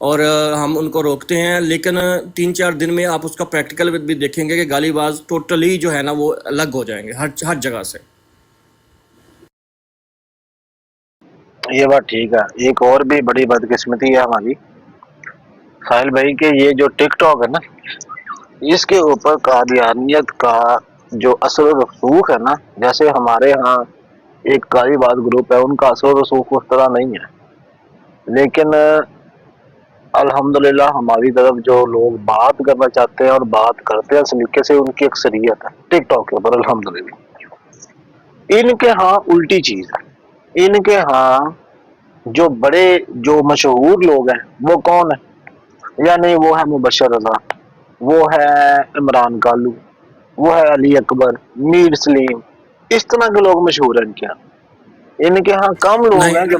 اور ہم ان کو روکتے ہیں، لیکن 3-4 دن میں آپ اس کا پریکٹیکل بھی دیکھیں گے کہ گالی باز ٹوٹلی جو ہے نا وہ الگ ہو جائیں گے ہر جگہ سے۔ یہ بات ٹھیک ہے۔ ایک اور بھی بڑی بدقسمتی ہے ہماری ساحل بھائی کہ یہ جو ٹک ٹاک ہے نا، اس کے اوپر قادیانیت کا جو اثر و رسوخ ہے نا، جیسے ہمارے ہاں ایک قاری باز گروپ ہے، ان کا اثر و رسوخ اس طرح نہیں ہے، لیکن الحمدللہ ہماری طرف جو لوگ بات کرنا چاہتے ہیں اور بات کرتے ہیں سلیقے سے، ان کی اکثریت ہے ٹک ٹاک کے اوپر الحمدللہ۔ ان کے ہاں الٹی چیز ہے، ان کے ہاں جو بڑے جو مشہور لوگ ہیں وہ کون ہیں؟ یعنی وہ ہے مبشر رضا، وہ ہے عمران کالو، وہ ہے علی اکبر، میر سلیم، اس طرح کے لوگ مشہور ہیں ان کے ہاں۔ ان کے ہاں کم لوگ ہیں جو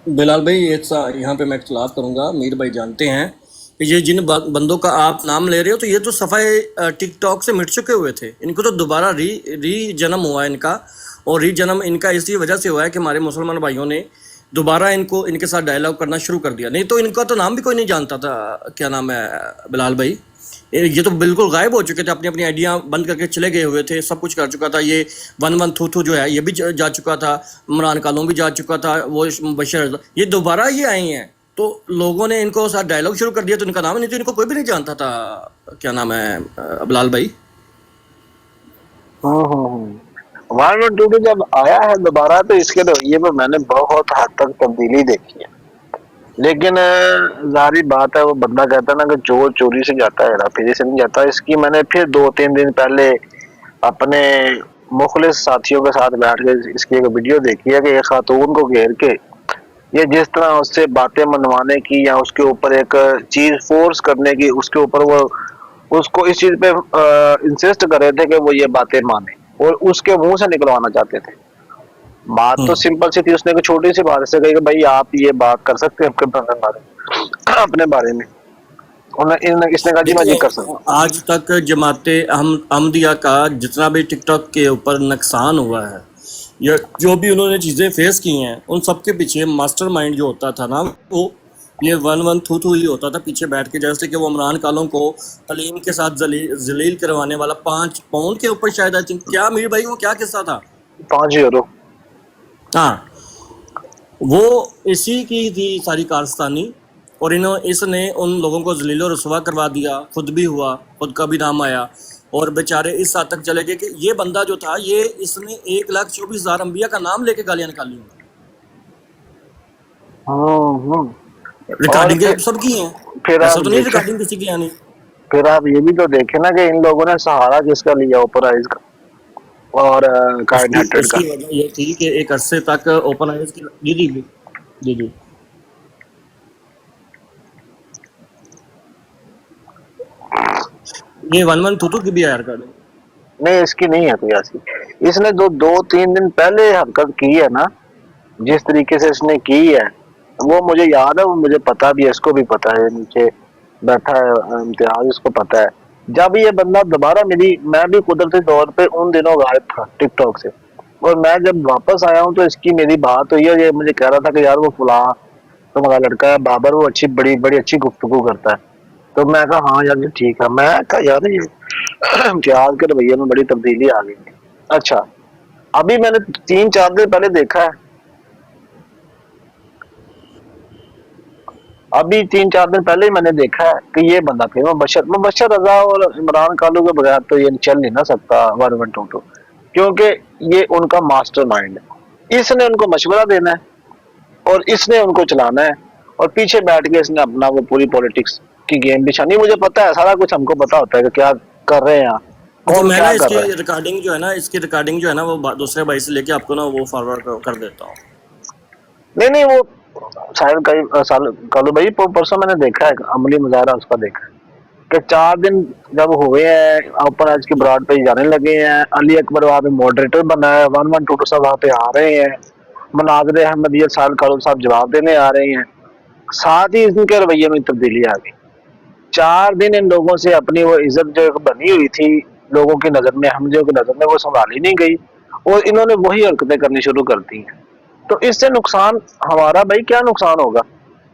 بلال بھائی یہاں پہ میں اختلاف کروں گا، میر بھائی جانتے ہیں کہ یہ جن بندوں کا آپ نام لے رہے ہو تو یہ تو صفحہ ٹک ٹاک سے مٹ چکے ہوئے تھے، ان کو تو دوبارہ ری جنم ہوا ہے ان کا، اور ری جنم ان کا اسی وجہ سے ہوا ہے کہ ہمارے مسلمان بھائیوں نے دوبارہ ان کے ساتھ ڈائلاگ کرنا شروع کر دیا، نہیں تو ان کا تو نام بھی کوئی نہیں جانتا تھا۔ کیا نام ہے بلال بھائی، یہ تو بالکل غائب ہو چکے تھے، اپنی آئیڈیاں بند کر کے چلے گئے ہوئے تھے، سب کچھ کر چکا تھا۔ یہ 1122 جو ہے یہ بھی جا چکا تھا، عمران کالون بھی جا چکا تھا، وہ بشیر، یہ دوبارہ یہ آئی ہیں تو لوگوں نے ان کو ساتھ ڈائلاگ شروع کر دیا، تو ان کا نام نہیں تو ان کو کوئی بھی نہیں جانتا تھا۔ کیا نام ہے بلال بھائی؟ ون ون ٹو جب آیا ہے دوبارہ تو اس کے رویے میں نے بہت حد تک تبدیلی دیکھی ہے، لیکن ظاہری بات ہے وہ بندہ کہتا ہے نا کہ چور چوری سے جاتا ہے ہیرا پھیری سے نہیں جاتا۔ اس کی میں نے پھر 2-3 دن پہلے اپنے مخلص ساتھیوں کے ساتھ بیٹھ کے اس کی ایک ویڈیو دیکھی ہے کہ ایک خاتون کو گھیر کے یہ جس طرح اس سے باتیں منوانے کی یا اس کے اوپر ایک چیز فورس کرنے کی، اس کے اوپر وہ اس کو اس چیز پہ انسسٹ کر رہے تھے کہ وہ یہ باتیں مانے اور اس کے منہ سے نکلوانا چاہتے تھے۔ بات تو سمپل سی تھی، اس نے ایک چھوٹی سی بات سے کہی کہ بھائی آپ یہ بات کر سکتے ہیں اپنے بارے میں، اس نے کہا جی میں یہ کر دیکھیں، سکتا آج تک جماعت احمدیہ کا جتنا بھی ٹک ٹاک کے اوپر نقصان ہوا ہے یا جو بھی انہوں نے چیزیں فیس کی ہیں، ان سب کے پیچھے ماسٹر مائنڈ جو ہوتا تھا نا، وہ یہ 1122 ہی ہوتا تھا پیچھے بیٹھ کے، جیسے کہ وہ عمران کالوں کو حلیم کے ساتھ ذلیل کروانے والا 5 پاؤنڈ کے اوپر شاید کیا میر بھائی وہ کیا قصہ تھا؟ 5 یورو۔ ہاں، وہ اسی کی تھی ساری کارستانی، اور اس نے ان لوگوں کو ذلیل و رسوا کروا دیا، خود بھی ہوا، خود کا بھی نام آیا، اور بیچارے اس حد تک چلے گئے کہ یہ بندہ جو تھا یہ اس نے 1,24,000 انبیاء کا نام لے کے گالیاں نکالی ہیں۔ اور ریکارڈنگ سب کی ہیں، پھر ایسا آپ تو نہیں دیکھیں، ریکارڈنگ کسی کی آنی۔ پھر آپ یہ بھی تو دیکھیں نا کہ ان لوگوں نے سہارا کس کا لیا، اوپر آئز کا اور کائن ہیٹڈ اس کا۔ کی وجہ یہ تھی کہ ایک عرصے تک اوپن آئیز کی جی یہ 1122 کی بھی ہے ریکارڈنگ۔ نہیں اس کی نہیں ہے کوئی ایسی، اس نے 2-3 دن پہلے حرکت کی ہے نا، جس طریقے سے اس نے کی ہے وہ مجھے یاد ہے، وہ مجھے پتا بھی ہے، اس کو بھی پتا ہے، نیچے بیٹھا ہے امتیاز، اس کو پتا ہے۔ جب یہ بندہ دوبارہ ملی، میں بھی قدرتی طور پہ ان دنوں غائب تھا ٹک ٹاک سے، اور میں جب واپس آیا ہوں تو اس کی میری بات ہوئی ہے، یہ مجھے کہہ رہا تھا کہ یار وہ فلاں تمہارا لڑکا ہے بابر، وہ بڑی اچھی گفتگو کرتا ہے۔ تو میں کہا ہاں یار یہ ٹھیک ہے، میں کہا یار یہ امتیاز کے رویے میں بڑی تبدیلی آ گئی۔ اچھا ابھی میں نے 3-4 دن پہلے دیکھا ہے، ابھی 3-4 دن پہلے ہی میں نے دیکھا ہے کہ یہ بندہ پھر مبشر رضا اور عمران کالو کے بغیر تو یہ چل نہیں نہ سکتا 1122، کیونکہ یہ ان کا ماسٹر مائنڈ ہے، اس نے ان کو مشورہ دینا ہے اور اس نے ان کو چلانا ہے، اور پیچھے بیٹھ کے اس نے اپنا وہ پوری پولیٹکس کی گیم بچھانی۔ مجھے پتا ہے سارا کچھ، ہم کو پتا ہوتا ہے کہ کیا کر رہے ہیں، تو کون میں نا کیا اس کر کی رہا ہے۔ ریکارڈنگ جو ہے نا وہ دوسرے بھائی سے لے کے آپ کو نا وہ فارورڈ کر دیتا ہوں۔ نہیں وہ کالو بھائی پرسوں میں نے دیکھا ہے، عملی مظاہرہ اس کا دیکھا ہے کہ 4 دن جب ہوئے ہیں اوپن ایج کی براڈ پہ جانے لگے ہیں، علی اکبر وہاں پہ ماڈریٹر بنا ہے، 1122 صاحب وہاں پہ آ رہے ہیں، مناظر احمدیت سال کالو صاحب جواب دینے آ رہے ہیں، ساتھ ہی ان کے رویے میں تبدیلی آ گئی۔ 4 دن ان لوگوں سے اپنی وہ عزت جو بنی ہوئی تھی لوگوں کی نظر میں، احمدیوں کی نظر میں، وہ سنبھالی نہیں گئی اور انہوں نے وہی حرکتیں کرنی شروع کر دی ہیں۔ تو اس سے نقصان ہمارا بھائی کیا نقصان ہوگا؟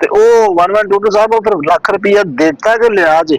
ਤੇ ਉਹ 1122 ਸਾਹਿਬ ਉਹ ਫਿਰ ਲੱਖ ਰੁਪਇਆ ਦਿੱਤਾ ਕਿ ਲਿਆ ਜੀ?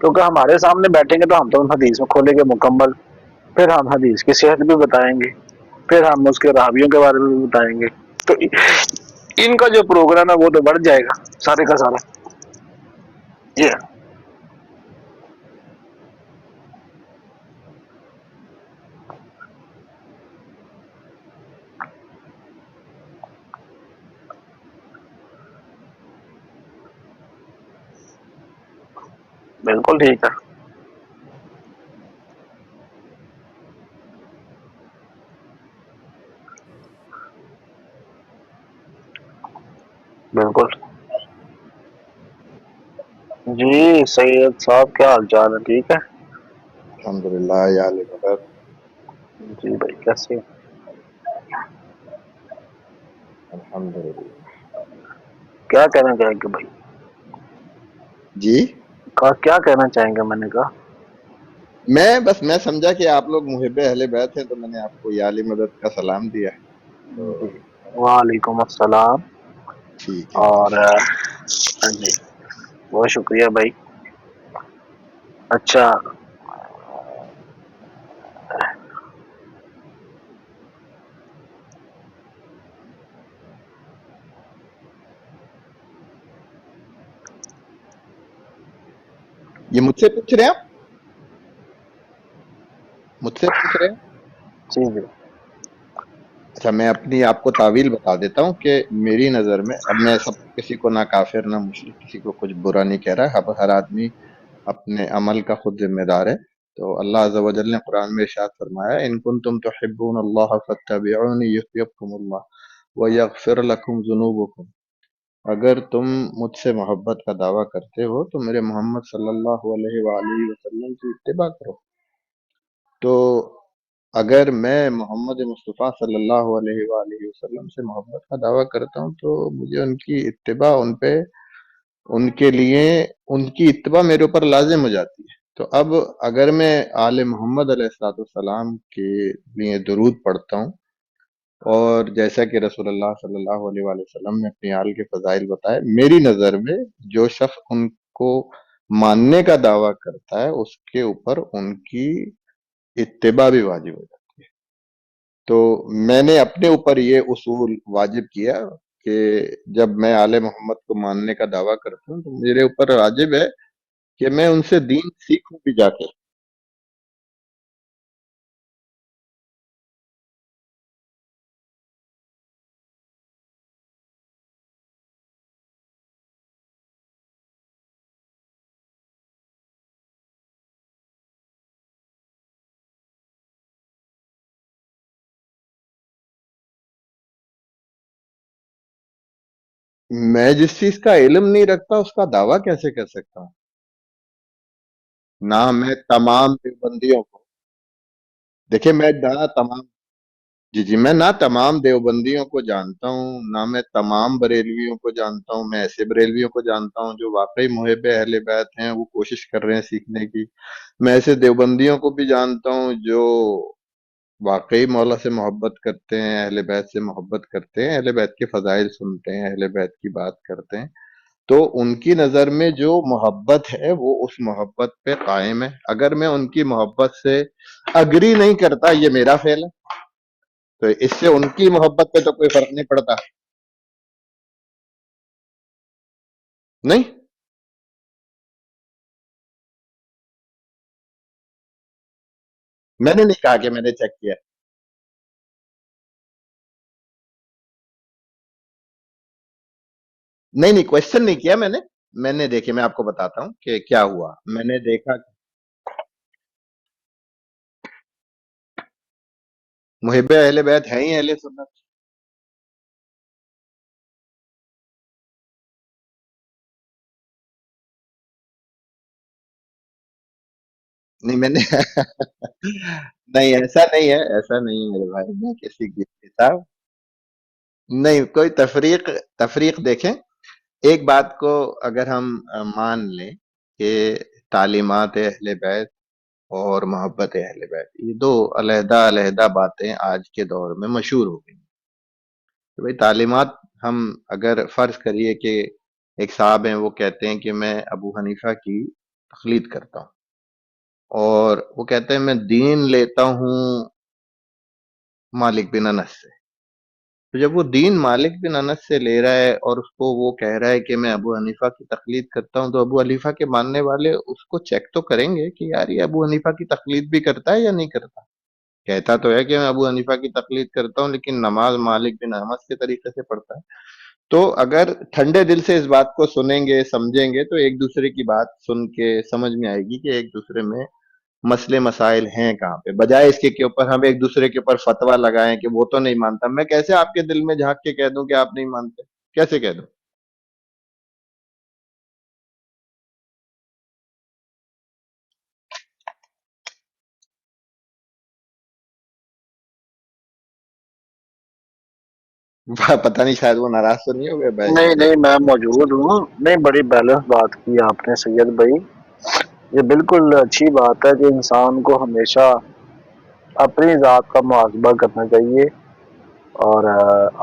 کیونکہ ہمارے سامنے بیٹھیں گے تو ہم تو حدیث میں کھولیں گے مکمل، پھر ہم حدیث کی صحت بھی بتائیں گے، پھر ہم اس کے راویوں کے بارے میں بھی بتائیں گے، تو ان کا جو پروگرام ہے وہ تو بڑھ جائے گا سارے کا سارا. یہ بالکل ٹھیک ہے. بالکل. جی سید صاحب کیا حال چال ہے؟ ٹھیک ہے. الحمدللہ یا علی مدد. جی بھائی کیسے؟ الحمدللہ. کیا کہنا چاہیں گے بھائی؟ جی کیا کہنا چاہیں گے؟ میں نے کہا میں سمجھا کہ آپ لوگ محب اہل بیت ہیں، تو میں نے آپ کو یا علی مدد کا سلام دیا. تو جی وعلیکم السلام. ٹھیک ہے اور ماشاء اللہ. جی بہت شکریہ بھائی. اچھا یہ مجھ سے پوچھ رہے ہیں؟ آپ مجھ سے پوچھ رہے ہیں؟ جی جی اچھا، میں اپنی آپ کو تعویل بتا دیتا ہوں کہ میری نظر میں، اب میں سب کسی کو نہ کافر نہ مشرک، کسی کو کچھ برا نہیں کہہ رہا. اب ہر آدمی اپنے عمل کا خود ذمہ دار ہے. تو اللہ عز و جل نے قرآن میں ارشاد فرمایا، ان کنتم تحبون اللہ فاتبعونی یحببکم اللہ ویغفر لکم ذنوبکم. اگر تم مجھ سے محبت کا دعویٰ کرتے ہو تو میرے محمد صلی اللہ علیہ وآلہ وسلم کی اتباع کرو. تو اگر میں محمد مصطفیٰ صلی اللہ علیہ وآلہ وسلم سے محبت کا دعویٰ کرتا ہوں تو مجھے ان کی اتباع، ان کے لیے ان کی اتباع میرے اوپر لازم ہو جاتی ہے. تو اب اگر میں آل محمد علیہ الصلوۃ والسلام کے لیے درود پڑھتا ہوں، اور جیسا کہ رسول اللہ صلی اللہ علیہ وآلہ وسلم نے اپنی آل کے فضائل بتائے، میری نظر میں جو شخص ان کو ماننے کا دعویٰ کرتا ہے اس کے اوپر ان کی اتباع بھی واجب ہو جاتی ہے. تو میں نے اپنے اوپر یہ اصول واجب کیا کہ جب میں آل محمد کو ماننے کا دعویٰ کرتا ہوں تو میرے اوپر واجب ہے کہ میں ان سے دین سیکھوں بھی جا کے. میں جس چیز کا علم نہیں رکھتا اس کا دعویٰ کیسے کر سکتا ہوں؟ نہ میں تمام دیوبندیوں کو، دیکھیں میں نہ تمام، جی میں نہ تمام دیوبندیوں کو جانتا ہوں، نہ میں تمام بریلویوں کو جانتا ہوں. میں ایسے بریلویوں کو جانتا ہوں جو واقعی محب اہل بیت ہیں، وہ کوشش کر رہے ہیں سیکھنے کی. میں ایسے دیوبندیوں کو بھی جانتا ہوں جو واقعی مولا سے محبت کرتے ہیں، اہل بیت سے محبت کرتے ہیں، اہل بیت کے فضائل سنتے ہیں، اہل بیت کی بات کرتے ہیں. تو ان کی نظر میں جو محبت ہے وہ اس محبت پہ قائم ہے. اگر میں ان کی محبت سے اگری نہیں کرتا، یہ میرا فیل ہے، تو اس سے ان کی محبت پہ تو کوئی فرق نہیں پڑتا. نہیں، میں نے نہیں کہا کہ میں نے چیک کیا. نہیں کوشچن نہیں کیا میں نے دیکھے، میں آپ کو بتاتا ہوں کہ کیا ہوا. میں نے دیکھا محب اہل بیت ہیں ہی اہل سنت. نہیں میں نے نہیں ایسا نہیں ہے، ایسا نہیں ہے میرے بھائی، میں کسی کی صاحب نہیں. کوئی تفریق دیکھیں. ایک بات کو اگر ہم مان لیں کہ تعلیمات اہل بیت اور محبت اہل بیت یہ دو علیحدہ علیحدہ باتیں آج کے دور میں مشہور ہو گئی. کہ بھئی تعلیمات، ہم اگر فرض کریے کہ ایک صاحب ہیں وہ کہتے ہیں کہ میں ابو حنیفہ کی تقلید کرتا ہوں. اور وہ کہتے ہیں میں دین لیتا ہوں مالک بن انس سے. تو جب وہ دین مالک بن انس سے لے رہا ہے اور اس کو وہ کہہ رہا ہے کہ میں ابو حنیفہ کی تقلید کرتا ہوں، تو ابو حنیفہ کے ماننے والے اس کو چیک تو کریں گے کہ یار یہ ابو حنیفہ کی تقلید بھی کرتا ہے یا نہیں کرتا. کہتا تو ہے کہ میں ابو حنیفہ کی تقلید کرتا ہوں، لیکن نماز مالک بن انس کے طریقے سے پڑھتا ہے. تو اگر ٹھنڈے دل سے اس بات کو سنیں گے سمجھیں گے تو ایک دوسرے کی بات سن کے سمجھ میں آئے گی کہ ایک دوسرے میں مسئلے مسائل ہیں کہاں پہ، بجائے اس کے اوپر ہم ایک دوسرے کے اوپر فتویٰ لگائیں کہ وہ تو نہیں مانتا. میں کیسے آپ کے دل میں جھانک کے کہہ دوں کہ آپ نہیں مانتے؟ کیسے کہہ دوں؟ پتہ نہیں، شاید وہ ناراض تو نہیں ہو گئے بھائی. نہیں نہیں، میں موجود ہوں. نہیں، بڑی بیلنس بات کی آپ نے سید بھائی. یہ بالکل اچھی بات ہے کہ انسان کو ہمیشہ اپنی ذات کا محاسبہ کرنا چاہیے. اور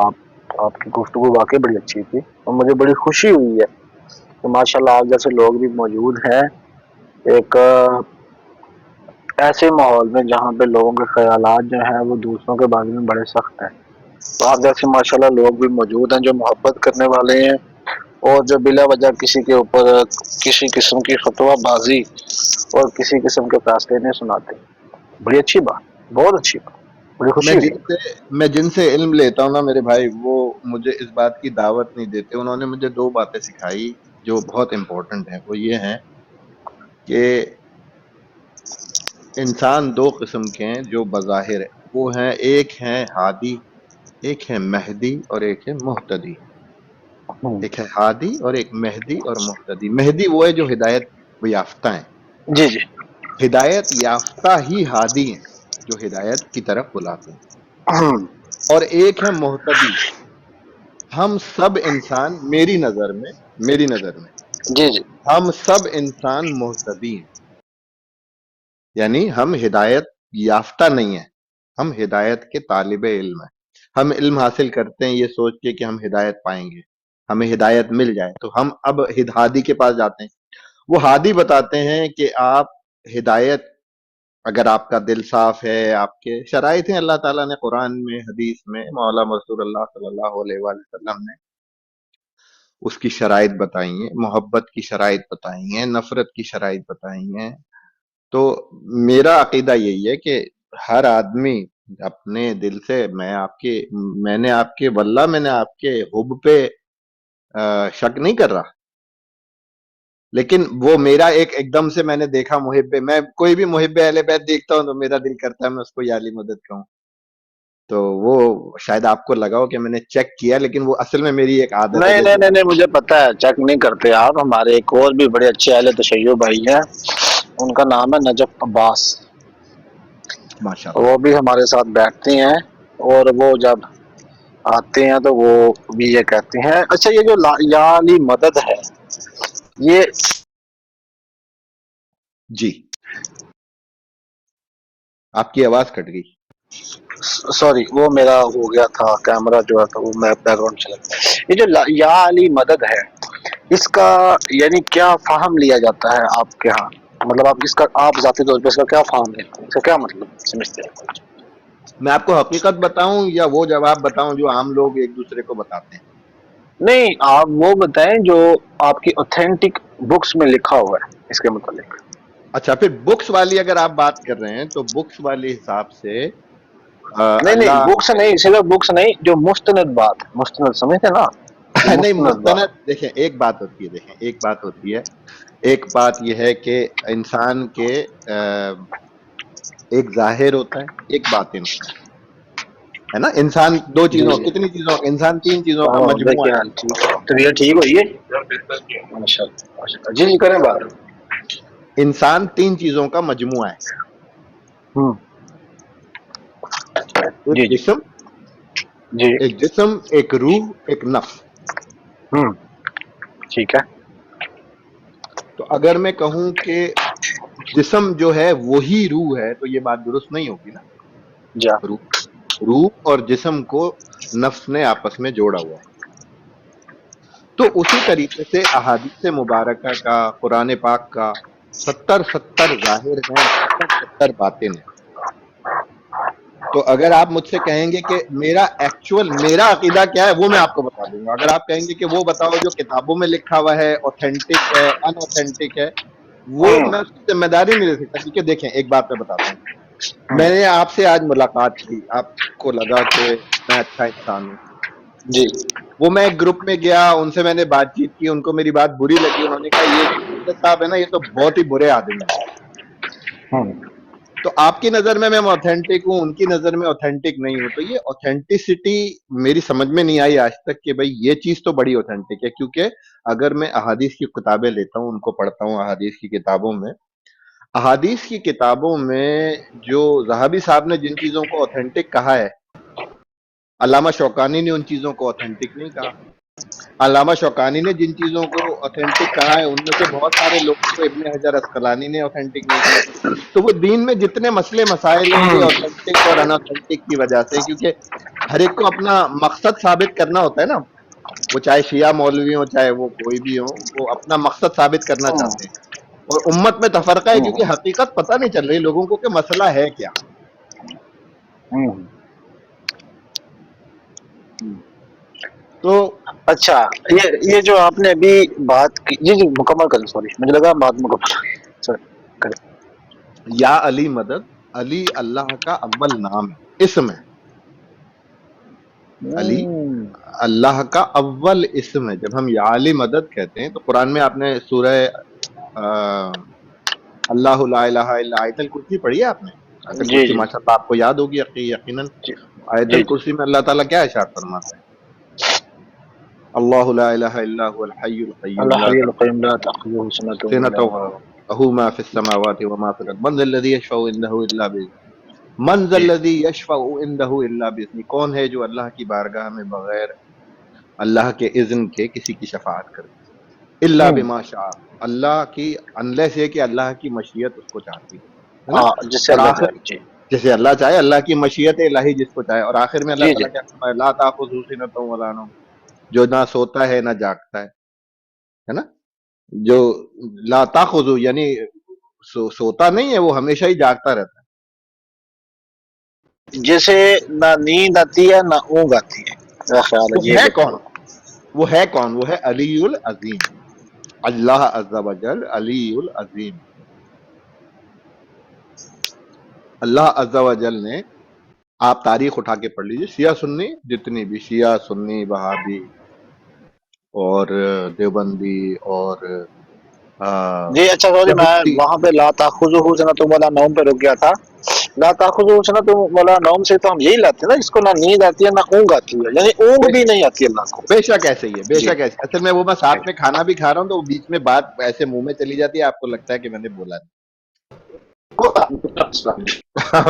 آپ کی گفتگو واقعی بڑی اچھی تھی اور مجھے بڑی خوشی ہوئی ہے کہ ماشاءاللہ آپ جیسے لوگ بھی موجود ہیں ایک ایسے ماحول میں جہاں پہ لوگوں کے خیالات جو ہیں وہ دوسروں کے بارے میں بڑے سخت ہیں. تو آپ جیسے ماشاءاللہ لوگ بھی موجود ہیں جو محبت کرنے والے ہیں اور جو بلا وجہ کسی کے اوپر کسی قسم کی فتویٰ بازی اور کسی قسم کے فیصلے نہیں سناتے. بڑی اچھی بات، بہت اچھی بات، بڑی خوشی ہوئی. میں جن سے علم لیتا ہوں نا میرے بھائی، وہ مجھے اس بات کی دعوت نہیں دیتے. انہوں نے مجھے دو باتیں سکھائی جو بہت امپورٹنٹ ہیں. وہ یہ ہیں کہ انسان دو قسم کے ہیں جو بظاہر ہے، وہ ہیں ایک ہیں ہادی، ایک ہے مہدی اور ایک ہے مہتدی. ایک ہے ہادی اور ایک مہدی اور مہتدی. مہدی وہ ہے جو ہدایت یافتہ ہیں، جی جی. ہدایت یافتہ ہی ہادی ہیں جو ہدایت کی طرف بلاتے ہیں. اور ایک ہے مہتدی. ہم سب انسان میری نظر میں جی جی. ہم سب انسان مہتدی ہیں. یعنی ہم ہدایت یافتہ نہیں ہیں، ہم ہدایت کے طالب علم ہیں. ہم علم حاصل کرتے ہیں یہ سوچ کے کہ ہم ہدایت پائیں گے، ہمیں ہدایت مل جائے، تو ہم اب ہادی کے پاس جاتے ہیں. وہ ہادی بتاتے ہیں کہ آپ ہدایت، اگر آپ کا دل صاف ہے، آپ کے شرائط ہیں، اللہ تعالیٰ نے قرآن میں حدیث میں مولانا رسول اللہ صلی اللہ علیہ وآلہ وسلم نے اس کی شرائط بتائی ہیں، محبت کی شرائط بتائی ہیں، نفرت کی شرائط بتائی ہیں. تو میرا عقیدہ یہی ہے کہ ہر آدمی اپنے دل سے، میں نے آپ کے حب پہ شک نہیں کر رہا، لیکن وہ میرا ایک دم سے میں نے دیکھا محب، میں کوئی بھی محب اہل بیت دیکھتا ہوں تو میرا دل کرتا ہے میں اس کو یا علی مدد کہوں. تو وہ شاید آپ کو لگا ہو کہ میں نے چیک کیا، لیکن وہ اصل میں میری ایک عادت ہے. نہیں نہیں نہیں، مجھے پتا ہے چیک نہیں کرتے آپ. ہمارے ایک اور بھی بڑے اچھے اہل تشیع بھائی ہیں، ان کا نام ہے نجف عباس. ماشاء اللہ. وہ بھی ہمارے ساتھ بیٹھتے ہیں اور وہ جب آتے ہیں تو وہ بھی یہ کہتے ہیں. اچھا، یہ جو یا علی مدد ہے، یہ جی آپ کی آواز کٹ گئی. سوری، وہ میرا ہو گیا تھا کیمرہ جو ہے وہ میں بیک گراؤنڈ چلا. یہ جو یا علی مدد ہے، اس کا یعنی کیا فہم لیا جاتا ہے آپ کے ہاں؟ مطلب آپ ذاتی طور پہ اس کا کیا فہم لیتے ہیں، اس کا کیا مطلب سمجھتے ہیں؟ میں آپ کو حقیقت بتاؤں یا وہ جواب بتاؤں جو عام لوگ ایک دوسرے کو بتاتے ہیں؟ نہیں، آپ وہ بتائیں جو آپ کی اوتھینٹک بکس میں لکھا ہوا ہے اس کے متعلق. اچھا، پھر بکس والی اگر آپ بات کر رہے ہیں تو بکس والی حساب سے نہیں نہیں، اللہ بکس نہیں، صرف بکس نہیں، جو مستند بات، مستند سمجھتے نا، نہیں، مستند بات. مستند دیکھیں، ایک بات ہوتی ہے ایک بات یہ ہے کہ انسان کے ایک ظاہر ہوتا ہے، ایک باطن ہوتا ہے نا. انسان دو جی چیزوں، جی. کتنی چیزوں، انسان تین چیزوں کا مجموعہ دیکھیے ہے. حال ٹھیک ہے، طبیعت ٹھیک ہوئی ہے ماشاء اللہ. جی جی، کریں بات. انسان تین چیزوں کا مجموعہ ہے. جی جی جی. ایک جسم، ایک روح، ایک نفس. ٹھیک ہے. تو اگر میں کہوں کہ جسم جو ہے وہی روح ہے تو یہ بات درست نہیں ہوگی نا. جا. روح اور جسم کو نفس نے آپس میں جوڑا ہوا ہے. تو اسی طریقے سے احادیث مبارکہ کا، قرآن پاک کا 70 ظاہر ہیں، 70 باطن ہیں۔ تو اگر آپ مجھ سے کہیں گے کہ میرا عقیدہ کیا ہے، وہ میں آپ کو بتا دوں گا۔ اگر آپ کہیں گے کہ وہ بتاؤ جو کتابوں میں لکھا ہوا ہے، اوتھینٹک ہے، ان اوتھینٹک ہے، وہ میں اس کی ذمہ داری نہیں لے سکتا، کیونکہ دیکھیں ایک بات میں بتاتا ہوں۔ میں نے آپ سے آج ملاقات کی، آپ کو لگا کہ میں اچھا انسان ہوں، جی وہ میں ایک گروپ میں گیا، ان سے میں نے بات چیت کی، ان کو میری بات بری لگی، انہوں نے کہا یہ جو محمد صاحب ہے نا، یہ تو بہت ہی برے آدمی ہیں۔ تو آپ کی نظر میں اوتھینٹک ہوں، ان کی نظر میں اوتھینٹک نہیں ہوں۔ تو یہ اوتھینٹسٹی میری سمجھ میں نہیں آئی آج تک کہ بھئی یہ چیز تو بڑی اوتھینٹک ہے، کیونکہ اگر میں احادیث کی کتابیں لیتا ہوں، ان کو پڑھتا ہوں، احادیث کی کتابوں میں جو ذہبی صاحب نے جن چیزوں کو اوتھینٹک کہا ہے، علامہ شوکانی نے ان چیزوں کو اوتھینٹک نہیں کہا۔ علامہ شوکانی نے جن چیزوں کو اوتھینٹک کہا ہے، ان میں سے بہت سارے لوگوں کو ابن حجر اسقلانی نے اوتھینٹک نہیں کہا۔ تو وہ دین میں جتنے مسئلے مسائل ہیں، یہ اوتھینٹک اور ان اوتھینٹک کی وجہ سے، کیونکہ ہر ایک کو اپنا مقصد ثابت کرنا ہوتا ہے نا، وہ چاہے شیعہ مولوی ہوں، چاہے وہ کوئی بھی ہو، وہ اپنا مقصد ثابت کرنا چاہتے ہیں۔ اور امت میں تفرقہ ہے کیونکہ حقیقت پتہ نہیں چل رہی لوگوں کو کہ مسئلہ ہے کیا۔ تو اچھا، یہ جو آپ نے ابھی بات کی، جی جی مکمل کریں، سوری مجھے لگا بات مکمل کریں۔ یا علی مدد، علی اللہ کا اول نام ہے، اسم ہے۔ علی اللہ کا اول اسم ہے۔ جب ہم یا علی مدد کہتے ہیں تو قرآن میں آپ نے سورہ اللہ لا الہ الا آیت الکرسی پڑھی ہے آپ نے؟ آیت جی الکرسی جی ماشاء اللہ آپ کو یاد ہوگی یقیناً۔ جی آیت جی الکرسی میں اللہ تعالیٰ کیا ارشاد فرماتا ہے؟ اللہ لا الہ الا هو الحی القیوم اللہ لا حی القیوم لا تأخذہ سنۃ سنۃ ولا ولا نوم۔ نوم له ما فی السماوات وما فی الارض من ذا الذی یشفع عنده الا باذنہ من ذا الذی یشفع عنده الا باذنہ، کون ہے جو اللہ کی بارگاہ میں بغیر اللہ کے اذن کے کسی کی شفاعت کرے؟ الا بما شاء، اللہ کی انلیس یہ کہ اللہ کی مشیت اس کو چاہتی ہے نا۔ ہاں، جس سے اور اللہ آخر چاہے، جی جسے اللہ چاہے، اللہ کی مشیت الہی جس کو چاہے، اور آخر میں اللہ جی جی تعالیٰ کیا فرمایا؟ لا تأخذہ سنۃ ولا نوم، جو نہ سوتا ہے نہ جاگتا ہے نا، جو لا تأخذہ یعنی سوتا نہیں ہے، وہ ہمیشہ ہی جاگتا رہتا جیسے نہ نیند آتی ہے نہ اونگ آتی ہے، میرا خیال ہے۔ ہے وہ یہ ہے بالکل۔ کون؟ وہ ہے علی العظیم، اللہ عز و جل علی العظیم۔ اللہ عز و جل نے، آپ تاریخ اٹھا کے پڑھ لیجیے، شیعہ سنی جتنی بھی، شیعہ سنی وہابی اور دیوبندی اور جی اچھا سوری، میں یہودی، وہاں پہ لا تأخذہ سنۃ ولا نوم پہ رک گیا تھا۔ لا تأخذہ سنۃ ولا نوم سے تو ہم یہی لاتے ہیں نا، اس کو نہ نیند آتی ہے نہ اونگ آتی ہے، یعنی اونگ بے بھی شک نہیں آتی اللہ کو۔ بے شک ایسے ہی ہے، بے جی شک ایسے، اصل میں وہ میں ساتھ میں کھانا بھی کھا رہا ہوں تو بیچ میں بات ایسے منہ میں چلی جاتی ہے، آپ کو لگتا ہے کہ میں نے بولا نہیں۔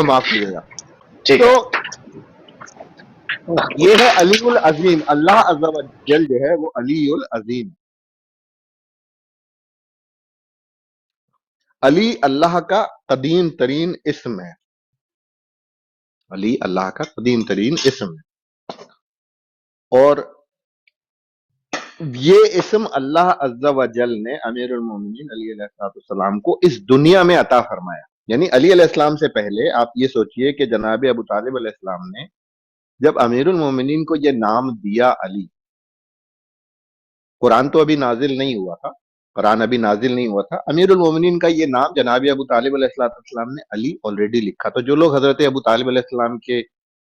معاف کیجیے گا۔ ٹھیک تو ہے۔ یہ ہے علی العظیم، اللہ عز و جل جو ہے وہ علی العظیم۔ علی اللہ کا قدیم ترین اسم ہے، علی اللہ کا قدیم ترین اسم ہے، اور یہ اسم اللہ عز و جل نے امیر المومنین علی علیہ السلام کو اس دنیا میں عطا فرمایا۔ یعنی علی علیہ السلام سے پہلے آپ یہ سوچئے کہ جناب ابو طالب علیہ السلام نے جب امیر المومنین کو یہ نام دیا علی، قرآن تو ابھی نازل نہیں ہوا تھا، قرآن ابھی نازل نہیں ہوا تھا، امیر المومنین کا یہ نام جناب ابو طالب علیہ السلام نے علی آلریڈی لکھا۔ تو جو لوگ حضرت ابو طالب علیہ السلام کے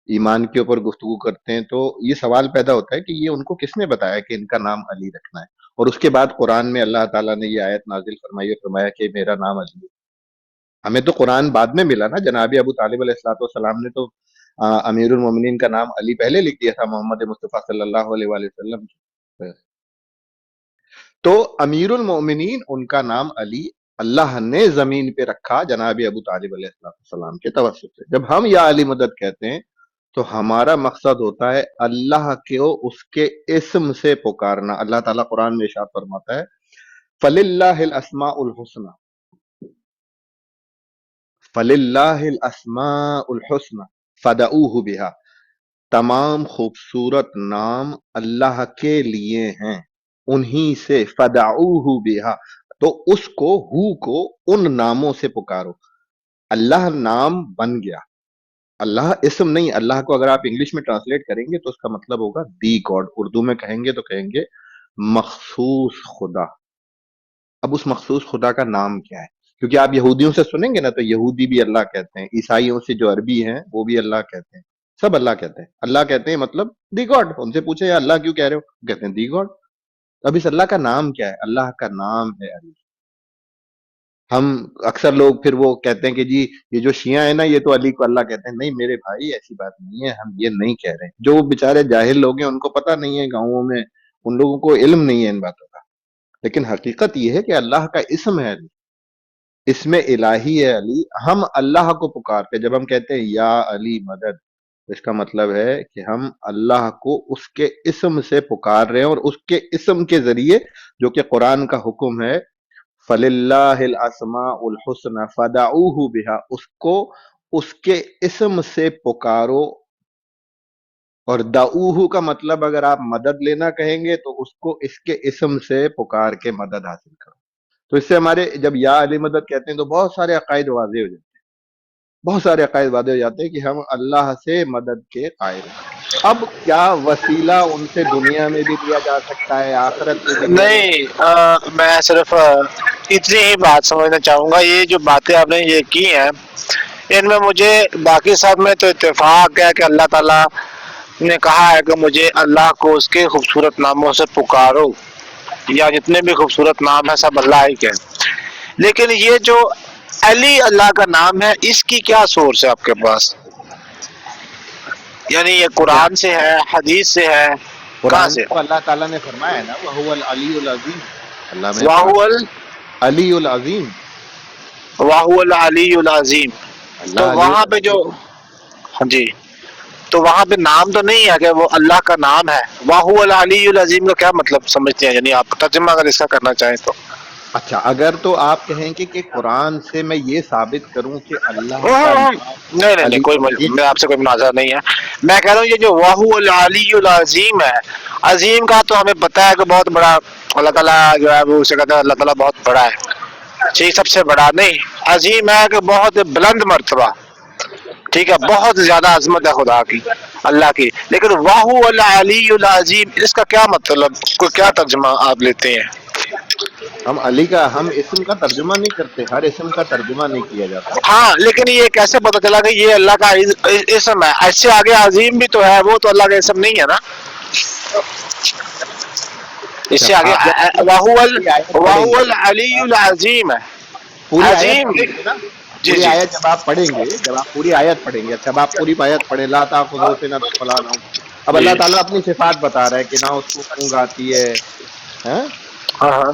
ایمان کے اوپر گفتگو کرتے ہیں تو یہ سوال پیدا ہوتا ہے کہ یہ ان کو کس نے بتایا کہ ان کا نام علی رکھنا ہے؟ اور اس کے بعد قرآن میں اللہ تعالیٰ نے یہ آیت نازل فرمائی اور فرمایا کہ میرا نام علی ہے۔ ہمیں تو قرآن بعد میں ملا نا، جناب ابو طالب علیہ السلام نے تو امیر المومنین کا نام علی پہلے لکھ دیا تھا محمد مصطفیٰ صلی اللہ علیہ وآلہ وسلم۔ تو امیر المومنین ان کا نام علی اللہ نے زمین پہ رکھا جناب ابو طالب علیہ السلام کے توسط سے۔ جب ہم یا علی مدد کہتے ہیں تو ہمارا مقصد ہوتا ہے اللہ کو اس کے اسم سے پکارنا۔ اللہ تعالیٰ قرآن میں ارشاد فرماتا ہے فَلِلَّهِ الْأَسْمَاءُ الْحُسْنَى، فَلِلَّهِ الْأَسْمَاءُ الْحُسْنَى فَدَعُوهُ بِهَا، تمام خوبصورت نام اللہ کے لیے ہیں، انہی سے فَدَعُوهُ بِهَا، تو اس کو ہو کو ان ناموں سے پکارو. اللہ نام بن گیا. اللہ اسم نہیں. اللہ کو اگر آپ انگلش میں ٹرانسلیٹ کریں گے تو اس کا مطلب ہوگا دی گاڈ. اردو میں کہیں گے تو کہیں گے مخصوص خدا. اب اس مخصوص خدا کا نام کیا ہے؟ کیونکہ آپ یہودیوں سے سنیں گے نا تو یہودی بھی اللہ کہتے ہیں، عیسائیوں سے جو عربی ہیں وہ بھی اللہ کہتے ہیں، سب اللہ کہتے ہیں. اللہ کہتے ہیں مطلب دی گاڈ. ان سے پوچھے اللہ کیوں کہہ رہے ہو؟ کہتے ہیں دی گاڈ. اب اس اللہ کا نام کیا ہے؟ اللہ کا نام ہے علی. ہم اکثر لوگ پھر وہ کہتے ہیں کہ جی یہ جو شیعہ ہیں نا یہ تو علی کو اللہ کہتے ہیں. نہیں میرے بھائی ایسی بات نہیں ہے، ہم یہ نہیں کہہ رہے ہیں. جو بیچارے جاہل لوگ ہیں ان کو پتہ نہیں ہے، گاؤں میں ان لوگوں کو علم نہیں ہے ان باتوں کا. لیکن حقیقت یہ ہے کہ اللہ کا اسم ہے علی، اسم الہی ہے علی. ہم اللہ کو پکارتے جب ہم کہتے ہیں یا علی مدد، اس کا مطلب ہے کہ ہم اللہ کو اس کے اسم سے پکار رہے ہیں، اور اس کے اسم کے ذریعے جو کہ قرآن کا حکم ہے فَلِلَّهِ الْأَسْمَاءُ الْحُسْنَى فَدَعُوهُ بِهَا، اس کو اس کے اسم سے پکارو. اور دعوہ کا مطلب اگر آپ مدد لینا کہیں گے تو اس کو اس کے اسم سے پکار کے مدد حاصل کرو. تو اس سے ہمارے جب یا علی مدد کہتے ہیں تو بہت سارے عقائد واضح ہو جاتے ہیں، بہت سارے عقائد واضح ہو جاتے ہیں کہ ہم اللہ سے مدد کے قائل ہیں. اب کیا وسیلہ ان سے دنیا میں بھی لیا جا سکتا ہے، آخرت میں بھی لیا جا نہیں، میں صرف اتنی ہی بات سمجھنا چاہوں گا. یہ جو باتیں آپ نے یہ کی ہیں ان میں مجھے باقی سب میں تو اتفاق ہے کہ اللہ تعالیٰ نے کہا ہے کہ مجھے اللہ کو اس کے خوبصورت ناموں سے پکارو، یا جتنے بھی خوبصورت نام ہیں سب اللہ ہی کے. لیکن یہ جو علی اللہ کا نام ہے اس کی کیا سورس ہے آپ کے پاس؟ یعنی یہ قرآن سے ہے، حدیث سے ہے، کہاں قرآن سے؟ تو اللہ تعالیٰ نے فرمایا ہے نا وَهُوَ الْعَلِيُّ الْعَظِيمُ. اللہ میں واہ علی العظیم، العلی العظیم. تو اللہ علی وہاں پہ جو ہاں جی، تو وہاں پہ نام تو نہیں ہے کہ وہ اللہ کا نام ہے. واہ العلی العظیم کا کیا مطلب سمجھتے ہیں؟ یعنی آپ ترجمہ اگر اس کا کرنا چاہیں تو. اچھا اگر تو آپ کہیں گے کہ قرآن سے میں یہ ثابت کروں کہ اللہ کا نام نہیں علی کوئی العظیم، میں آپ سے کوئی مناظرہ نہیں ہے. میں کہہ رہا ہوں یہ جو واہ العلی العظیم ہے، عظیم کا تو ہمیں پتہ ہے کہ بہت بڑا اللہ تعالیٰ جو ہے وہ اسے کہتے ہیں اللہ تعالیٰ بہت بڑا ہے، ٹھیک، سب سے بڑا نہیں. عظیم ہے کہ بہت بلند مرتبہ، ٹھیک ہے، بہت زیادہ عظمت ہے خدا کی، اللہ کی. لیکن واہ العلی العظیم اس کا کیا مطلب، کوئی کیا ترجمہ آپ لیتے ہیں؟ ہم علی کا ہم اسم کا ترجمہ نہیں کرتے، ہر اسم کا ترجمہ نہیں کیا جاتا. ہاں لیکن یہ کیسے پتہ چلا کہ یہ اللہ کا اسم ہے؟ اس سے آگے عظیم بھی تو ہے، وہ تو اللہ کا اسم نہیں ہے نا. اس سے آگے آپ جب واہ العلی العظیم ہے، پوری آیت عظیم. پڑھیں گے نا، جی پوری جی آیت جب آپ پڑھیں گے، جب آپ پوری آیت پڑھیں گے، جب آپ پوری آیت پڑھیں لا تاخذہ سنۃ ولا نوم، اب جی. اللہ تعالیٰ اپنی صفات بتا رہا ہے کہ نہ اس کو اونگ آتی ہے ہاں، ہاں ہاں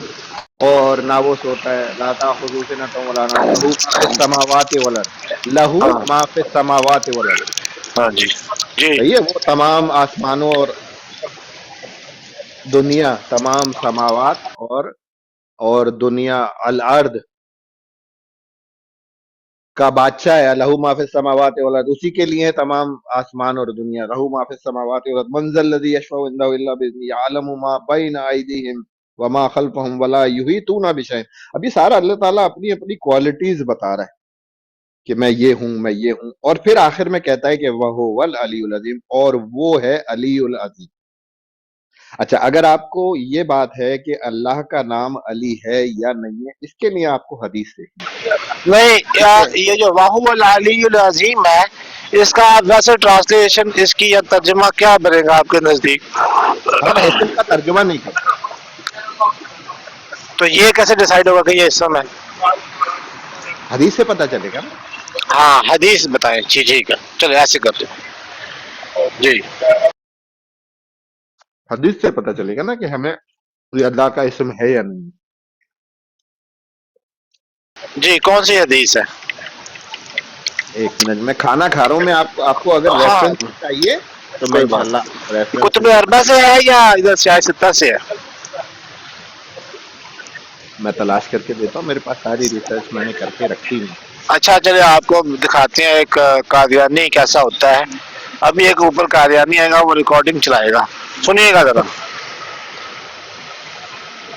اور نہ وہ سوتا ہے. لا تاخذہ سنۃ ولا نوم لہ ما فی السماوات والارض، لہ ہاں ما فی السماوات والارض. ہاں جی جی صحیح ہے، وہ تمام آسمانوں اور دنیا، تمام سماوات اور دنیا الارض کا بادشاہ ہے. لہو ما فی السماوات والارض، اسی کے لیے تمام آسمان اور دنیا. لہو ما فی السماوات والارض من ذا الذی یشفع عنده الا باذنہ یعلم ما بین ایدیہم وما خلفہم ولا یحیطون بشیء. اب یہ سارا اللہ تعالیٰ اپنی اپنی کوالٹیز بتا رہا ہے کہ میں یہ ہوں، میں یہ ہوں، اور پھر آخر میں کہتا ہے کہ وَهُوَ الْعَلِيُّ الْعَظِيمُ، اور وہ ہے علی العظیم. اچھا اگر آپ کو یہ بات ہے کہ اللہ کا نام علی ہے یا نہیں ہے، اس کے لیے آپ کو حدیث دیکھنی نہیں. یہ جو واہ العلی العظیم ہے اس کا ویسے ٹرانسلیشن اس کی یا ترجمہ کیا بنے گا آپ کے نزدیک؟ ہم اسم کا ترجمہ نہیں کرتے. تو یہ کیسے ڈیسائیڈ ہوگا کہ یہ اسم ہے؟ حدیث سے پتہ چلے گا نا. ہاں حدیث بتائیں. جی ٹھیک ہے، چلو ایسے کرتے جی. حدیث سے پتہ چلے گا نا کہ ہمیں یہ اللہ کا اسم ہے یا نہیں. جی کون سی حدیث ہے؟ ایک منٹ میں کھانا کھا رہا ہوں، میں آپ کو اگر ہاں ریفرنس چاہیے تو میں کوئی بات انشاءاللہ ریفرنس کتب اربع سے ہے یا ادھر سیاہ ستہ سے ہے؟ میں تلاش کر کے دیتا ہوں، میرے پاس ساری ریسرچ میں نے کر کے رکھی ہوئی. اچھا چلے آپ کو دکھاتے ہیں ایک قادیانی کیسا ہوتا ہے. ابھی ایک اوپر قادیانی آئے گا، وہ ریکارڈنگ چلائے گا، سنیے گا ذرا.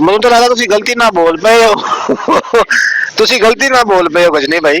ਮੈਨੂੰ ਤਾਂ ਲੱਗਦਾ ਤੁਸੀਂ ਗਲਤੀ ਨਾਲ ਬੋਲ ਪਏ ਹੋ ਤੁਸੀਂ ਗਲਤੀ ਨਾਲ ਬੋਲ ਪਏ ਹੋ ਗਜਨੀ ਭਾਈ।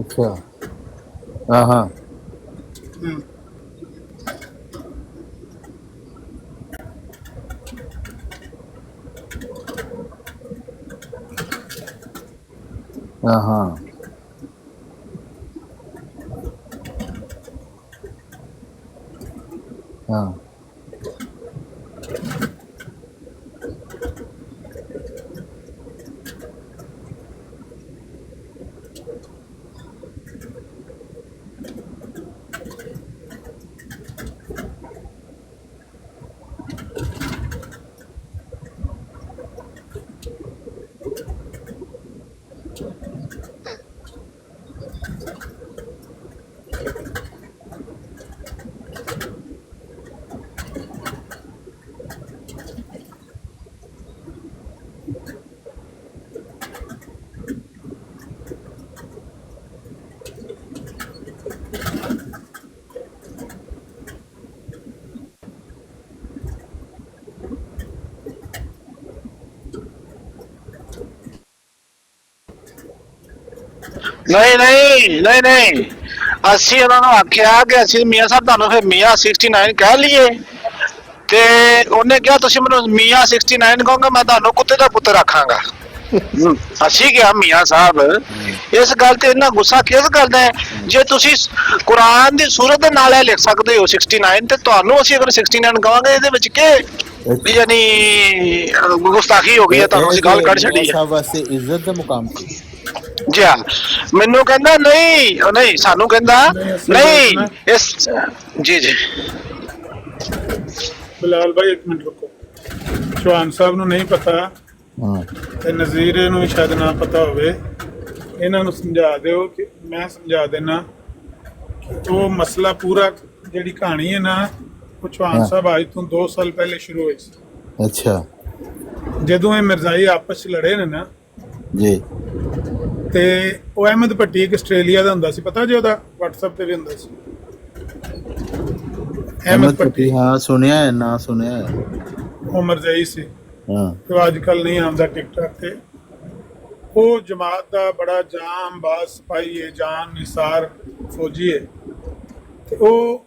ਅੱਛਾ ਹਾਂ ਹਾਂ ਹਾਂ ਹਾਂ ਹਾਂ ਨਹੀਂ ਨਹੀਂ ਨਹੀਂ ਨਹੀਂ, ਅਸੀਂ ਉਹਨਾਂ ਨੂੰ ਆਖਿਆ ਕਿ ਅਸੀਂ ਮੀਆਂ ਸਾਹਿਬ ਤੁਹਾਨੂੰ ਫਿਰ ਮੀਆਂ 69 ਕਹਿ ਲਈਏ, ਤੇ ਉਹਨੇ ਕਿਹਾ ਤੁਸੀਂ ਮੈਨੂੰ ਮੀਆਂ 69 ਕਹੋਗੇ ਮੈਂ ਤੁਹਾਨੂੰ ਕੁੱਤੇ ਦਾ ਪੁੱਤਰ ਆਖਾਂਗਾ। ਅਸੀਂ ਕਿਹਾ ਮੀਆਂ ਸਾਹਿਬ ਇਸ ਗੱਲ ਤੇ ਇੰਨਾ ਗੁੱਸਾ ਕਿਸ ਗੱਲ ਦਾ ਹੈ? ਜੇ ਤੁਸੀਂ ਕੁਰਾਨ ਦੀ ਸੂਰਤ ਦੇ ਨਾਲ ਇਹ ਲਿਖ ਸਕਦੇ ਹੋ 69, ਤੇ ਤੁਹਾਨੂੰ ਅਸੀਂ ਅਗਰ 69 ਕਹਾਂਗੇ ਇਹਦੇ ਵਿੱਚ ਕੀ ਯਾਨੀ ਗੁਸਤਾਖੀ ਹੋ ਗਈ ਹੈ, ਤੁਹਾਨੂੰ ਅਸੀਂ ਗੱਲ ਕੱਢ ਛੱਡੀ ਹੈ। ਸਾਹਿਬ ਵਾਸਤੇ ਇੱਜ਼ਤ ਦਾ ਮੁਕਾਮ ਸੀ। ਜੀ ਹਾਂ, ਮੈਨੂੰ ਕਹਿੰਦਾ ਨਹੀਂ ਉਹ ਨਹੀਂ, ਸਾਨੂੰ ਕਹਿੰਦਾ ਨਹੀਂ ਇਸ ਜੀ ਜੀ ਬਿਲਾਲ ਭਾਈ ਇੱਕ ਮਿੰਟ ਰੁਕੋ, ਚੌਹਾਨ ਸਾਹਿਬ ਨੂੰ ਨਹੀਂ ਪਤਾ ਹਾਂ ਤੇ ਨਜ਼ੀਰ ਨੂੰ ਵੀ ਸ਼ਾਇਦ ਨਾ ਪਤਾ ਹੋਵੇ, ਇਹਨਾਂ ਨੂੰ ਸਮਝਾ ਦਿਓ ਕਿ ਮੈਂ ਸਮਝਾ ਦੇਣਾ ਕਿ ਉਹ ਮਸਲਾ ਪੂਰਾ ਜਿਹੜੀ ਕਹਾਣੀ ਹੈ ਨਾ ਉਹ ਚੌਹਾਨ ਸਾਹਿਬ ਅੱਜ ਤੋਂ 2 ਸਾਲ ਪਹਿਲੇ ਸ਼ੁਰੂ ਹੋਈ ਸੀ, ਅੱਛਾ ਜਦੋਂ ਇਹ ਮਿਰਜ਼ਾਈ ਆਪਸ ਚ ਲੜੇ ਨੇ ਨਾ, ਜੀ ਤੇ ਉਹ ਅਹਿਮਦ ਭੱਟੀ ਇੱਕ ਆਸਟ੍ਰੇਲੀਆ ਦਾ ਹੁੰਦਾ ਸੀ, ਪਤਾ ਜੀ ਉਹਦਾ WhatsApp ਤੇ ਵੀ ਹੁੰਦਾ ਸੀ ਅਹਿਮਦ ਭੱਟੀ, ਹਾਂ ਸੁਣਿਆ ਹੈ, ਨਾ ਸੁਣਿਆ ਹੈ। ਉਹ ਮਿਰਜ਼ਾਈ ਸੀ, ਹਾਂ ਜੋ ਅੱਜ ਕੱਲ ਨਹੀਂ ਆਉਂਦਾ ਟਿਕਟੌਕ ਤੇ। ਉਹ ਜਮਾਤ ਦਾ ਬੜਾ ਜਾਮ ਬਾਜ਼ ਸਿਪਾਹੀ ਹੈ, ਜਾਨ ਨਿਸਾਰ ਫੌਜੀ ਹੈ, ਤੇ ਉਹ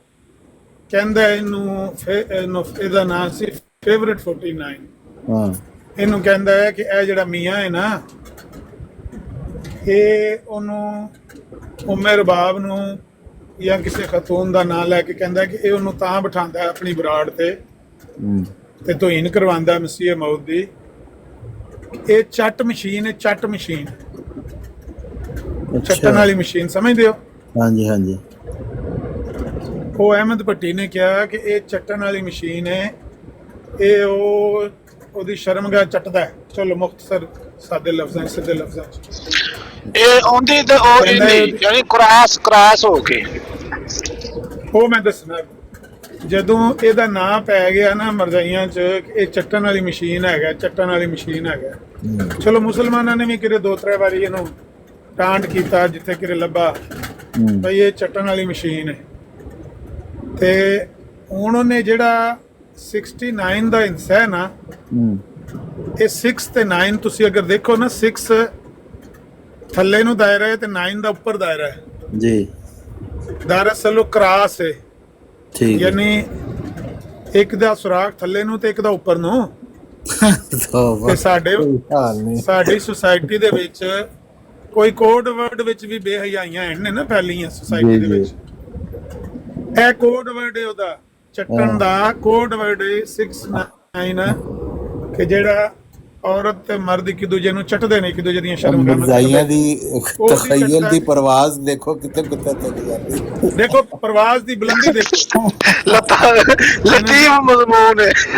ਕਹਿੰਦਾ ਇਹਨੂੰ ਇਹਦਾ ਨਾਮ ਸੀ ਫੇਵਰਿਟ 49। ਹਾਂ ਇਹਨੂੰ ਕਹਿੰਦਾ ਹੈ ਕਿ ਇਹ ਜਿਹੜਾ ਮੀਆਂ ਹੈ ਨਾ, ਇਹ ਉਹਨੂੰ ਉਮਰ ਰਬਾਬ ਨੂੰ ਜਾਂ ਕਿਸੇ ਖਤੂਨ ਦਾ ਨਾਂ ਲੈ ਕੇ ਕਹਿੰਦਾ ਕਿ ਇਹ ਉਹਨੂੰ ਤਾਂ ਬਿਠਾਉਂਦਾ ਆਪਣੀ ਬਰਾੜ ਤੇ ਤੇ ਤੋਹੀਨ ਕਰਵਾਉਂਦਾ ਮਸੀਹ ਮੌਤ ਦੀ। ਇਹ ਚੱਟ ਮਸ਼ੀਨ ਹੈ, ਚੱਟ ਮਸ਼ੀਨ, ਚੱਟਣ ਵਾਲੀ ਮਸ਼ੀਨ, ਸਮਝਦੇ ਹੋ? ਹਾਂਜੀ ਹਾਂਜੀ। ਉਹ ਅਹਿਮਦ ਭੱਟੀ ਨੇ ਕਿਹਾ ਕਿ ਇਹ ਚੱਟਣ ਵਾਲੀ ਮਸ਼ੀਨ ਹੈ, ਇਹ ਉਹਦੀ ਸ਼ਰਮਗਾਹ ਚੱਟਦਾ ਹੈ। ਚਲੋ ਮੁਖਤਸਰ ਸਾਦੇ ਲਫ਼ਜ਼ਾਂ ਸਿੱਧੇ ਲਫ਼ਜ਼ਾਂ ਇਹ ਆਉਂਦੀ ਤੇ ਉਹ ਯਾਨੀ ਕ੍ਰਾਸ ਹੋ ਕੇ ਉਹ ਮੈਂ ਦੱਸਣਾ। ਜਦੋਂ ਇਹਦਾ ਨਾਂ ਪੈ ਗਿਆ ਨਾ ਮਰਜ਼ਾਈਆਂ 'ਚ, ਇਹ ਚੱਟਣ ਵਾਲੀ ਮਸ਼ੀਨ ਹੈਗਾ, ਚੱਟਣ ਵਾਲੀ ਮਸ਼ੀਨ ਹੈਗਾ। ਚਲੋ ਮੁਸਲਮਾਨਾਂ ਨੇ ਵੀ ਕਿਤੇ 2-3 ਵਾਰੀ ਇਹਨੂੰ ਟਾਂਟ ਕੀਤਾ, ਜਿੱਥੇ ਕਿਤੇ ਲੱਭਾ ਬਈ ਇਹ ਚੱਟਣ ਵਾਲੀ ਮਸ਼ੀਨ ਹੈ। ਤੇ ਹੁਣ ਉਹਨੇ ਜਿਹੜਾ 69 ਦਾ ਹਿੱਸਾ ਹੈ ਨਾ, ਇਹ 6 ਤੇ 9 ਤੁਸੀਂ ਅਗਰ ਦੇਖੋ ਨਾ, 6 ਥੱਲੇ ਨੂੰ ਦਾਇਰਾ ਹੈ ਤੇ 9 ਦਾ ਉੱਪਰ ਦਾਇਰਾ ਹੈ ਜੀ। ਦਰਅਸਲ ਉਹ ਕ੍ਰਾਸ ਹੈ, ਠੀਕ ਯਾਨੀ ਇੱਕ ਦਾ ਸੁਰਾਖ ਥੱਲੇ ਨੂੰ ਤੇ ਇੱਕ ਦਾ ਉੱਪਰ ਨੂੰ। ਤੇ ਸਾਡੀ ਸੁਸਾਇਟੀ ਦੇ ਵਿੱਚ ਕੋਈ ਕੋਡ ਵਰਡ ਵਿੱਚ ਵੀ ਬੇਹਯਾਈਆਂ ਨੇ ਨਾ ਫੈਲੀਆਂ ਸੁਸਾਇਟੀ ਦੇ ਵਿੱਚ। ਇਹ ਕੋਡ ਵਰਡ ਹੈ ਉਹਦਾ, ਚੱਟਣ ਦਾ ਕੋਡ ਵਰਡ 69, ਕਿ ਜਿਹੜਾ ਔਰਤ ਤੇ ਮਰਦ ਇੱਕ ਦੂਜੇ ਨੂੰ ਚੱਟਦੇ ਨੇ, ਇੱਕ ਦੂਜੇ ਦੀਆਂ ਸ਼ਰਮਗਾਹਾਂ ਮਰਜ਼ਾਈਆਂ ਦੀ ਤਖਯਲ ਦੀ ਪਰਵਾਜ਼ ਦੇਖੋ ਕਿਤੇ ਕਿਤੇ ਤੱਕ ਜਾਂਦੀ। ਦੇਖੋ ਪਰਵਾਜ਼ ਦੀ ਬੁਲੰਦੀ ਦੇਖੋ, ਲਤੀਫ ਮਜ਼ਮੂਨ ਹੈ।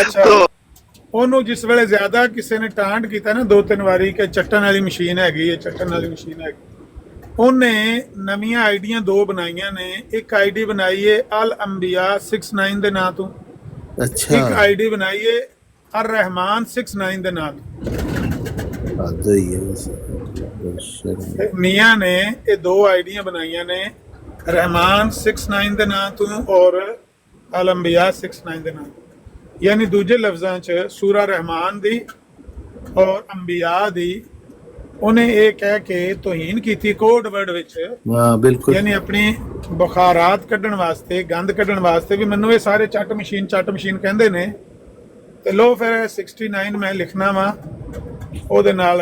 ਅੱਛਾ, ਉਹਨੂੰ ਜਿਸ ਵੇਲੇ ਜ਼ਿਆਦਾ ਕਿਸੇ ਨੇ ਟਾਂਟ ਕੀਤਾ ਨਾ 2-3 ਵਾਰੀ ਕਿ ਚੱਟਣ ਵਾਲੀ ਮਸ਼ੀਨ ਹੈਗੀ ਹੈ, ਚੱਟਣ ਵਾਲੀ ਮਸ਼ੀਨ ਹੈਗੀ, ਉਹਨੇ ਨਵੀਆਂ ਆਈਡੀਆਂ 2 ਬਣਾਈਆਂ ਨੇ। ਇੱਕ ਆਈਡੀ ਬਣਾਈ ਹੈ ਅਲ ਅੰਬੀਆ 69 ਦੇ ਨਾਂ ਤੋਂ, ਅੱਛਾ ਇੱਕ ਆਈਡੀ ਬਣਾਈ ਹੈ ਅਰ ਰਹਿਮਾਨ 69 ਦੇ ਨਾਂ ਤੋਂ। ਤੇ ਮੀਆਂ ਨੇ ਇਹ 2 ਆਈਡੀਆਂ ਬਣਾਈਆਂ ਨੇ, ਰਹਿਮਾਨ 69 ਦੇ ਨਾਂ ਤੋਂ ਔਰ ਅਲ ਅੰਬੀਆ 69 ਦੇ ਨਾਂ ਤੋਂ। ਯਾਨੀ ਦੂਜੇ ਲਫ਼ਜ਼ਾਂ 'ਚ ਸੂਰਾ ਰਹਿਮਾਨ ਦੀ ਔਰ ਅੰਬੀਆ ਦੀ ਉਹਨੇ ਇਹ ਕਹਿ ਕੇ ਤੋਹੀਨ ਕੀਤੀ ਕੋਡ ਵਰਡ ਵਿੱਚ। ਹਾਂ ਬਿਲਕੁਲ, ਯਾਨੀ ਆਪਣੀ ਬੁਖਾਰਾਤ ਕੱਢਣ ਵਾਸਤੇ, ਗੰਦ ਕੱਢਣ ਵਾਸਤੇ ਵੀ ਮੈਨੂੰ ਇਹ ਸਾਰੇ ਚੱਟ ਮਸ਼ੀਨ ਕਹਿੰਦੇ ਨੇ। ਤੇ ਲੋ ਫਿਰ 69 ਮੈਂ ਲਿਖਣਾ ਵਾ ਉਹਦੇ ਨਾਲ,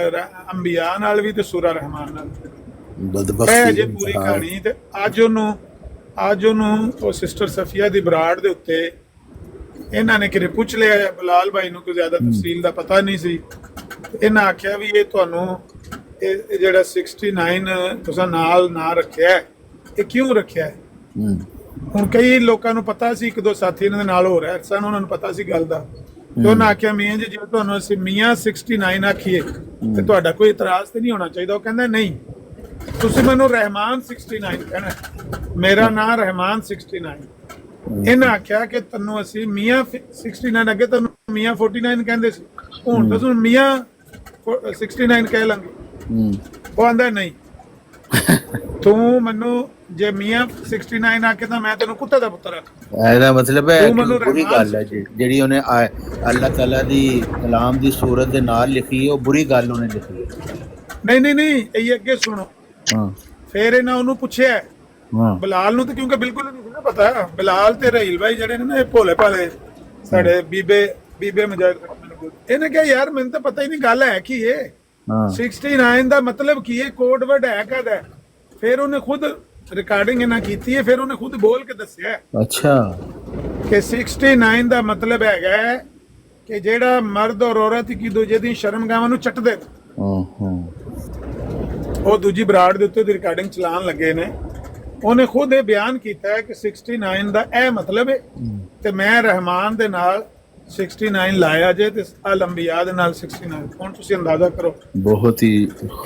ਅੰਬੀਆ ਨਾਲ ਵੀ ਤੇ ਸੂਰਾ ਰਹਿਮਾਨ ਨਾਲ। ਇਹ ਜੇ ਪੂਰੀ ਕਹਾਣੀ। ਤੇ ਅੱਜ ਉਹਨੂੰ ਉਹ ਸਿਸਟਰ ਸਫੀਆ ਦੀ ਬਰਾੜ ਦੇ ਉੱਤੇ ਇਹਨਾਂ ਨੇ ਕਿਤੇ ਪੁੱਛ ਲਿਆ, ਬਲਾਲ ਭਾਈ ਨੂੰ ਕੋਈ ਜ਼ਿਆਦਾ ਤਫਸੀਲ ਦਾ ਪਤਾ ਨਹੀਂ ਸੀ। ਇਹਨਾਂ ਆਖਿਆ ਵੀ ਇਹ ਤੁਹਾਨੂੰ ਇਹ ਜਿਹੜਾ 69 ਤੁਸੀਂ ਨਾਲ ਨਾ ਰੱਖਿਆ, ਇਹ ਕਿਉਂ ਰੱਖਿਆ ਹੈ? ਹੁਣ ਕਈ ਲੋਕਾਂ ਨੂੰ ਪਤਾ ਸੀ, 1-2 ਸਾਥੀ ਇਹਨਾਂ ਦੇ ਨਾਲ ਹੋ ਰਿਹਾ ਸਨ, ਉਹਨਾਂ ਨੂੰ ਪਤਾ ਸੀ ਗੱਲ ਦਾ। ਤੇ ਉਹਨਾਂ ਆਖਿਆ ਮੀਆਂ ਜੀ, ਜੇ ਤੁਹਾਨੂੰ ਅਸੀਂ ਮੀਆਂ 69 ਆਖੀਏ ਤੇ ਤੁਹਾਡਾ ਕੋਈ ਇਤਰਾਜ਼ ਤੇ ਨਹੀਂ ਹੋਣਾ ਚਾਹੀਦਾ। ਉਹ ਕਹਿੰਦਾ ਨਹੀਂ, ਤੁਸੀਂ ਮੈਨੂੰ ਰਹਿਮਾਨ 69 ਕਹਿਣਾ, ਮੇਰਾ ਨਾਮ ਰਹਿਮਾਨ 69। ਇਹਨਾਂ ਆਖਿਆ ਕਿ ਤੈਨੂੰ ਅਸੀਂ ਮੀਆਂ 69, ਅੱਗੇ ਤੈਨੂੰ ਮੀਆਂ 49 ਕਹਿੰਦੇ ਸੀ, ਹੁਣ ਤਾਂ ਤੁਹਾਨੂੰ ਮੀਆਂ 69 ਕਹਿ ਲਾਂਗੇ। ਉਹ ਆਂਦਾ ਨਹੀਂ, ਤੂੰ ਮੈਨੂੰ ਜੇ ਮੀਆਂ 69 ਆਖੇ ਤਾਂ ਮੈਂ ਤੈਨੂੰ ਕੁੱਤੇ ਦਾ ਪੁੱਤਰ ਆਖ। ਇਹਦਾ ਮਤਲਬ ਹੈ ਤੂੰ ਮੈਨੂੰ ਕਿ ਬੁਰੀ ਰਹਿਮਾਨ ਗੱਲ ਹੈ ਜਿਹੜੀ ਉਹਨੇ ਅੱਲਾਹ ਤਾਲਾ ਦੀ ਕਲਾਮ ਦੀ ਸੂਰਤ ਦੇ ਨਾਲ ਲਿਖੀ ਹੈ, ਉਹ ਬੁਰੀ ਗੱਲ ਉਹਨੇ ਲਿਖੀ ਹੈ। ਨਹੀਂ ਇਹ ਅੱਗੇ ਸੁਣੋ। ਹਾਂ ਫਿਰ ਇਹਨਾਂ ਉਹਨੂੰ ਪੁੱਛਿਆ ਹਾਂ ਬਿਲਾਲ ਨੂੰ, ਤੇ ਕਿਉਂਕਿ ਬਿਲਕੁਲ ਨਹੀਂ ਸੀ ਨਾ ਪਤਾ। ਬਿਲਾਲ ਤੇ ਰਹੀਲ ਭਾਈ ਜਿਹੜੇ ਨੇ ਨਾ ਇਹ ਭੋਲੇ ਭਾਲੇ ਸਾਡੇ ਬੀਬੇ ਮਜਾਦ, ਇਹਨੇ ਕਿਹਾ ਯਾਰ ਮੈਨੂੰ ਤਾਂ ਪਤਾ ਹੀ ਨਹੀਂ ਗੱਲ ਹੈ ਕੀ ਹੈ, ਹਾਂ 69 ਦਾ ਮਤਲਬ ਕੀ ਹੈ, ਕੋਡ ਵਰਡ ਹੈ ਕਦ ਹੈ। ਫਿਰ ਉਹਨੇ ਖੁਦ ਰਿਕਾਰਡਿੰਗ ਇਹਨਾਂ ਕੀਤੀ ਹੈ, ਫਿਰ ਉਹਨੇ ਖੁਦ ਬੋਲ ਕੇ ਦੱਸਿਆ ਅੱਛਾ ਕਿ 69 ਦਾ ਮਤਲਬ ਹੈਗਾ ਕਿ ਜਿਹੜਾ ਮਰਦ ਔਰ ਔਰਤ ਇੱਕ ਦੂਜੇ ਦੀ ਸ਼ਰਮਗਾਹਾਂ ਨੂੰ ਚੱਟਦੇ ਨੇ। ਹਾਂ ਉਹ ਦੂਜੀ ਬਰਾੜ ਦੇ ਉੱਤੇ ਦੀ ਰਿਕਾਰਡਿੰਗ ਚਲਾਉਣ ਲੱਗੇ ਨੇ। ਉਹਨੇ ਖੁਦ ਇਹ ਬਿਆਨ ਕੀਤਾ ਹੈ ਕਿ 69 ਦਾ ਇਹ ਮਤਲਬ ਹੈ, ਤੇ ਮੈਂ ਰਹਿਮਾਨ ਦੇ ਨਾਲ 69 ਲਾਇਆ ਜੇ ਤੇ ਅਲ ਅੰਬਿਆ ਦੇ ਨਾਲ 69। ਹੁਣ ਤੁਸੀਂ ਅੰਦਾਜ਼ਾ ਕਰੋ ਬਹੁਤ ਹੀ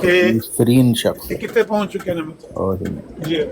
ਬੇਹਤਰੀਨ ਸ਼ਖਸ ਕਿ ਕਿੱਥੇ ਪਹੁੰਚ ਚੁੱਕੇ ਨੇ ਮਤਲਬ। اور ਜੀ